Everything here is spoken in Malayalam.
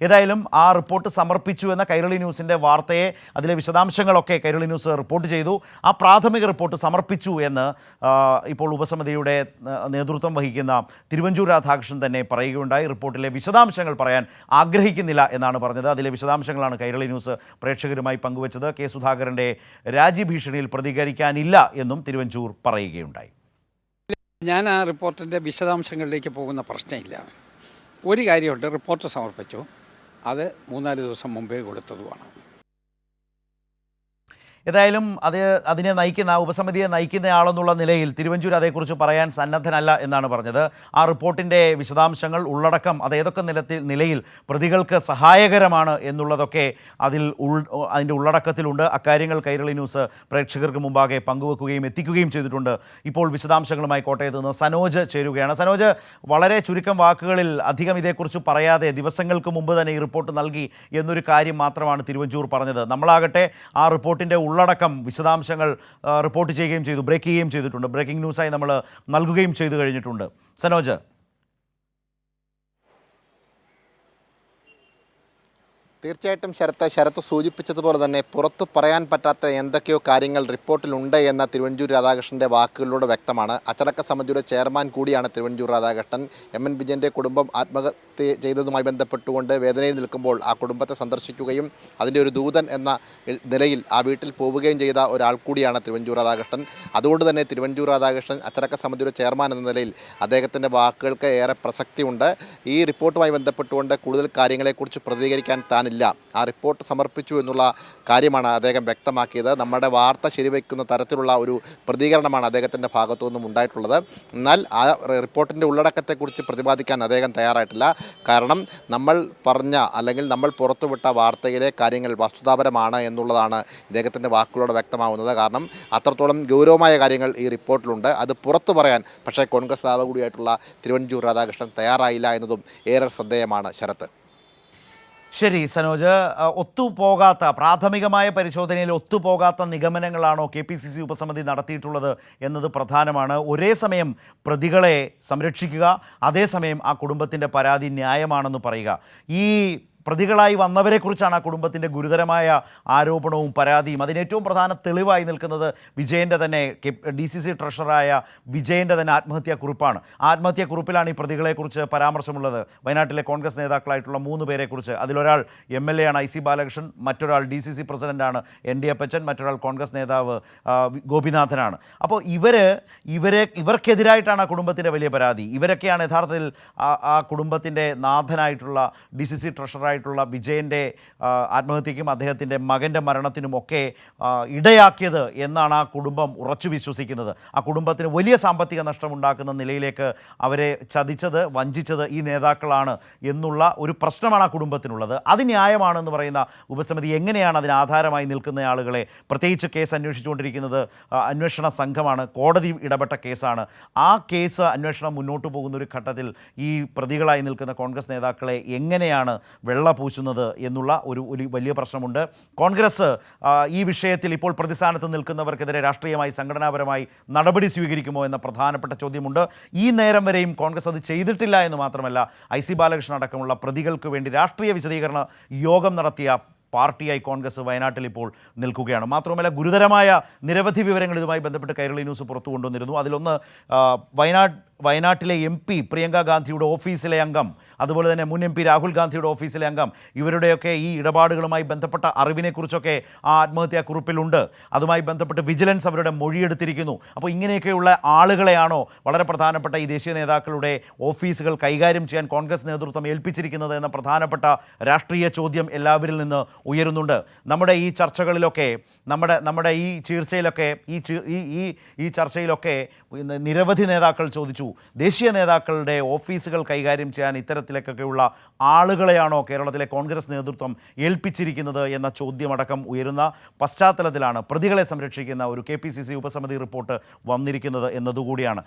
ഏതായാലും ആ റിപ്പോർട്ട് സമർപ്പിച്ചു എന്ന കൈരളി ന്യൂസിൻ്റെ വാർത്തയെ അതിലെ വിശദാംശങ്ങളൊക്കെ കൈരളി ന്യൂസ് റിപ്പോർട്ട് ചെയ്തു. ആ പ്രാഥമിക റിപ്പോർട്ട് സമർപ്പിച്ചു എന്ന് ഇപ്പോൾ ഉപസമിതിയുടെ നേതൃത്വം വഹിക്കുന്ന തിരുവഞ്ചൂർ രാധാകൃഷ്ണൻ തന്നെ പറയുകയുണ്ടായി. റിപ്പോർട്ടിലെ വിശദാംശങ്ങൾ പറയാൻ ആഗ്രഹിക്കുന്നില്ല എന്നാണ് പറഞ്ഞത്. അതിലെ വിശദാംശങ്ങളാണ് കൈരളി ന്യൂസ് പ്രേക്ഷകരുമായി പങ്കുവച്ചത്. കെ സുധാകരൻ്റെ രാജ്യഭീഷണിയിൽ പ്രതികരിക്കാനില്ല എന്നും തിരുവഞ്ചൂർ പറയുകയുണ്ടായി. ഞാൻ ആ റിപ്പോർട്ടിൻ്റെ വിശദാംശങ്ങളിലേക്ക് പോകുന്ന പ്രശ്നമില്ല. ഒരു കാര്യമുണ്ട്, റിപ്പോർട്ട് സമർപ്പിച്ചു, അത് 3-4 ദിവസം മുമ്പേ കൊടുത്തതുമാണ്. ഏതായാലും അതിനെ നയിക്കുന്ന ഉപസമിതിയെ നയിക്കുന്നയാളെന്നുള്ള നിലയിൽ തിരുവഞ്ചൂർ അതേക്കുറിച്ച് പറയാൻ സന്നദ്ധനല്ല എന്നാണ് പറഞ്ഞത്. ആ റിപ്പോർട്ടിൻ്റെ വിശദാംശങ്ങൾ ഉള്ളടക്കം അതേതൊക്കെ നിലയിൽ പ്രതികൾക്ക് സഹായകരമാണ് എന്നുള്ളതൊക്കെ അതിൻ്റെ ഉള്ളടക്കത്തിലുണ്ട്. അക്കാര്യങ്ങൾ കൈരളി ന്യൂസ് പ്രേക്ഷകർക്ക് മുമ്പാകെ പങ്കുവെക്കുകയും എത്തിക്കുകയും ചെയ്തിട്ടുണ്ട്. ഇപ്പോൾ വിശദാംശങ്ങളുമായി കോട്ടയത്ത് നിന്ന് സനോജ് ചേരുകയാണ്. സനോജ്, വളരെ ചുരുക്കം വാക്കുകളിൽ അധികം ഇതേക്കുറിച്ച് പറയാതെ ദിവസങ്ങൾക്ക് മുമ്പ് തന്നെ ഈ റിപ്പോർട്ട് നൽകി എന്നൊരു കാര്യം മാത്രമാണ് തിരുവഞ്ചൂർ പറഞ്ഞത്. നമ്മളാകട്ടെ ആ റിപ്പോർട്ടിൻ്റെ ഉള്ളടക്കം വിശദാംശങ്ങൾ റിപ്പോർട്ട് ചെയ്യുകയും ചെയ്തു, ബ്രേക്ക് ചെയ്യുകയും ചെയ്തിട്ടുണ്ട്. ബ്രേക്കിംഗ് ന്യൂസായി നമ്മൾ നൽകുകയും ചെയ്തു കഴിഞ്ഞിട്ടുണ്ട്. സനോജ്, തീർച്ചയായിട്ടും ശരത്ത് സൂചിപ്പിച്ചതുപോലെ തന്നെ പുറത്തു പറയാൻ പറ്റാത്ത എന്തൊക്കെയോ കാര്യങ്ങൾ റിപ്പോർട്ടിലുണ്ട് എന്ന തിരുവഞ്ചൂർ രാധാകൃഷ്ണൻ്റെ വാക്കുകളിലൂടെ വ്യക്തമാണ്. അച്ചടക്ക സമിതിയുടെ ചെയർമാൻ കൂടിയാണ് തിരുവഞ്ചൂർ രാധാകൃഷ്ണൻ. MN വിജയൻ്റെ കുടുംബം ആത്മഹത്യ ചെയ്തതുമായി ബന്ധപ്പെട്ടുകൊണ്ട് വേദനയിൽ നിൽക്കുമ്പോൾ ആ കുടുംബത്തെ സന്ദർശിക്കുകയും അതിൻ്റെ ഒരു ദൂതൻ എന്ന നിലയിൽ ആ വീട്ടിൽ പോവുകയും ചെയ്ത ഒരാൾ കൂടിയാണ് തിരുവഞ്ചൂർ രാധാകൃഷ്ണൻ. അതുകൊണ്ട് തന്നെ തിരുവഞ്ചൂർ രാധാകൃഷ്ണൻ അച്ചടക്ക സമിതിയുടെ ചെയർമാൻ എന്ന നിലയിൽ അദ്ദേഹത്തിൻ്റെ വാക്കുകൾക്ക് ഏറെ പ്രസക്തിയുണ്ട്. ഈ റിപ്പോർട്ടുമായി ബന്ധപ്പെട്ടുകൊണ്ട് കൂടുതൽ കാര്യങ്ങളെക്കുറിച്ച് പ്രതികരിക്കാൻ താനില്ല. ആ റിപ്പോർട്ട് സമർപ്പിച്ചു എന്നുള്ള കാര്യമാണ് അദ്ദേഹം വ്യക്തമാക്കിയത്. നമ്മുടെ വാർത്ത ശരിവയ്ക്കുന്ന തരത്തിലുള്ള ഒരു പ്രതികരണമാണ് അദ്ദേഹത്തിൻ്റെ ഭാഗത്തു നിന്നും ഉണ്ടായിട്ടുള്ളത്. എന്നാൽ ആ റിപ്പോർട്ടിൻ്റെ ഉള്ളടക്കത്തെക്കുറിച്ച് പ്രതിപാദിക്കാൻ അദ്ദേഹം തയ്യാറായിട്ടില്ല. കാരണം നമ്മൾ പറഞ്ഞ അല്ലെങ്കിൽ നമ്മൾ പുറത്തുവിട്ട വാർത്തയിലെ കാര്യങ്ങൾ വസ്തുതാപരമാണ് എന്നുള്ളതാണ് ഇദ്ദേഹത്തിൻ്റെ വാക്കുകളോട് വ്യക്തമാവുന്നത്. കാരണം അത്രത്തോളം ഗൗരവമായ കാര്യങ്ങൾ ഈ റിപ്പോർട്ടിലുണ്ട്. അത് പുറത്തു പറയാൻ പക്ഷേ കോൺഗ്രസ് നേതാവ് കൂടിയായിട്ടുള്ള തിരുവഞ്ചൂർ രാധാകൃഷ്ണൻ തയ്യാറായില്ല എന്നതും ഏറെ ശ്രദ്ധേയമാണ്. ശരത്ത്, ശരി സനോജ്, ഒത്തുപോകാത്ത പ്രാഥമികമായ പരിശോധനയിൽ ഒത്തുപോകാത്ത നിഗമനങ്ങളാണോ KPCC ഉപസമിതി നടത്തിയിട്ടുള്ളത് എന്നത് പ്രധാനമാണ്. ഒരേ സമയം പ്രതികളെ സംരക്ഷിക്കുക, അതേസമയം ആ കുടുംബത്തിൻ്റെ പരാതി ന്യായമാണെന്ന് പറയുക. ഈ പ്രതികളായി വന്നവരെക്കുറിച്ചാണ് ആ കുടുംബത്തിൻ്റെ ഗുരുതരമായ ആരോപണവും പരാതിയും. അതിനേറ്റവും പ്രധാന തെളിവായി നിൽക്കുന്നത് വിജയൻ്റെ തന്നെ DCC ട്രഷററായ വിജയൻ്റെ തന്നെ ആത്മഹത്യാക്കുറിപ്പാണ്. ആത്മഹത്യാക്കുറിപ്പിലാണ് ഈ പ്രതികളെക്കുറിച്ച് പരാമർശമുള്ളത്. വയനാട്ടിലെ കോൺഗ്രസ് നേതാക്കളായിട്ടുള്ള 3 പേരെക്കുറിച്ച്. അതിലൊരാൾ MLA ആണ് IC ബാലകൃഷ്ണൻ, മറ്റൊരാൾ DCC പ്രസിഡൻ്റാണ് ND അപ്പച്ചൻ, മറ്റൊരാൾ കോൺഗ്രസ് നേതാവ് ഗോപിനാഥനാണ്. അപ്പോൾ ഇവർക്കെതിരായിട്ടാണ് ആ കുടുംബത്തിൻ്റെ വലിയ പരാതി. ഇവരൊക്കെയാണ് യഥാർത്ഥത്തിൽ ആ കുടുംബത്തിൻ്റെ നാഥനായിട്ടുള്ള DCC ട്രഷററായി വിജയൻ്റെ ആത്മഹത്യയ്ക്കും അദ്ദേഹത്തിൻ്റെ മകൻ്റെ മരണത്തിനുമൊക്കെ ഇടയാക്കിയത് എന്നാണ് ആ കുടുംബം ഉറച്ചു വിശ്വസിക്കുന്നത്. ആ കുടുംബത്തിന് വലിയ സാമ്പത്തിക നഷ്ടമുണ്ടാക്കുന്ന നിലയിലേക്ക് അവരെ ചതിച്ചത്, വഞ്ചിച്ചത് ഈ നേതാക്കളാണ് എന്നുള്ള ഒരു പ്രശ്നമാണ് ആ കുടുംബത്തിനുള്ളത്. അത് ന്യായമാണെന്ന് പറയുന്ന ഉപസമിതി എങ്ങനെയാണ് അതിന് ആധാരമായി നിൽക്കുന്ന ആളുകളെ, പ്രത്യേകിച്ച് കേസ് അന്വേഷിച്ചുകൊണ്ടിരിക്കുന്നത് അന്വേഷണ സംഘമാണ്, കോടതി ഇടപെട്ട കേസാണ്. ആ കേസ് അന്വേഷണം മുന്നോട്ട് പോകുന്ന ഒരു ഘട്ടത്തിൽ ഈ പ്രതികളായി നിൽക്കുന്ന കോൺഗ്രസ് നേതാക്കളെ എങ്ങനെയാണ് പൂശുന്നത് എന്നുള്ള ഒരു വലിയ പ്രശ്നമുണ്ട്. കോൺഗ്രസ് ഈ വിഷയത്തിൽ ഇപ്പോൾ പ്രതിസ്ഥാനത്ത് നിൽക്കുന്നവർക്കെതിരെ രാഷ്ട്രീയമായി സംഘടനാപരമായി നടപടി സ്വീകരിക്കുമോ എന്ന പ്രധാനപ്പെട്ട ചോദ്യമുണ്ട്. ഈ നേരം വരെയും കോൺഗ്രസ് അത് ചെയ്തിട്ടില്ല എന്ന് മാത്രമല്ല, IC ബാലകൃഷ്ണൻ അടക്കമുള്ള പ്രതികൾക്ക് വേണ്ടി രാഷ്ട്രീയ വിശദീകരണ യോഗം നടത്തിയ പാർട്ടിയായി കോൺഗ്രസ് വയനാട്ടിൽ ഇപ്പോൾ നിൽക്കുകയാണ്. മാത്രമല്ല, ഗുരുതരമായ നിരവധി വിവരങ്ങൾ ഇതുമായി ബന്ധപ്പെട്ട് കൈരളി ന്യൂസ് പുറത്തു കൊണ്ടുവന്നിരുന്നു. അതിലൊന്ന് വയനാട്ടിലെ MP പ്രിയങ്ക ഗാന്ധിയുടെ ഓഫീസിലെ അംഗം, അതുപോലെ തന്നെ മുൻ MP രാഹുൽ ഗാന്ധിയുടെ ഓഫീസിലെ അംഗം, ഇവരുടെയൊക്കെ ഈ ഇടപാടുകളുമായി ബന്ധപ്പെട്ട അറിവിനെക്കുറിച്ചൊക്കെ ആ ആത്മഹത്യാക്കുറിപ്പിലുണ്ട്. അതുമായി ബന്ധപ്പെട്ട് വിജിലൻസ് അവരുടെ മൊഴിയെടുത്തിരിക്കുന്നു. അപ്പോൾ ഇങ്ങനെയൊക്കെയുള്ള ആളുകളെയാണോ വളരെ പ്രധാനപ്പെട്ട ഈ ദേശീയ നേതാക്കളുടെ ഓഫീസുകൾ കൈകാര്യം ചെയ്യാൻ കോൺഗ്രസ് നേതൃത്വം ഏൽപ്പിച്ചിരിക്കുന്നത് എന്ന പ്രധാനപ്പെട്ട രാഷ്ട്രീയ ചോദ്യം എല്ലാവരിൽ നിന്ന് ഉയരുന്നുണ്ട്. നമ്മുടെ ഈ ചർച്ചകളിലൊക്കെ, നമ്മുടെ ഈ ചീർച്ചയിലൊക്കെ ഈ ചർച്ചയിലൊക്കെ നിരവധി നേതാക്കൾ ചോദിച്ചു, ദേശീയ നേതാക്കളുടെ ഓഫീസുകൾ കൈകാര്യം ചെയ്യാൻ ഇത്തരത്തിലേക്കൊക്കെയുള്ള ആളുകളെയാണോ കേരളത്തിലെ കോൺഗ്രസ് നേതൃത്വം ഏൽപ്പിച്ചിരിക്കുന്നത് എന്ന ചോദ്യമടക്കം ഉയരുന്ന പശ്ചാത്തലത്തിലാണ് പ്രതികളെ സംരക്ഷിക്കുന്ന ഒരു KPCC ഉപസമിതി റിപ്പോർട്ട് വന്നിരിക്കുന്നത് എന്നതുകൂടിയാണ്.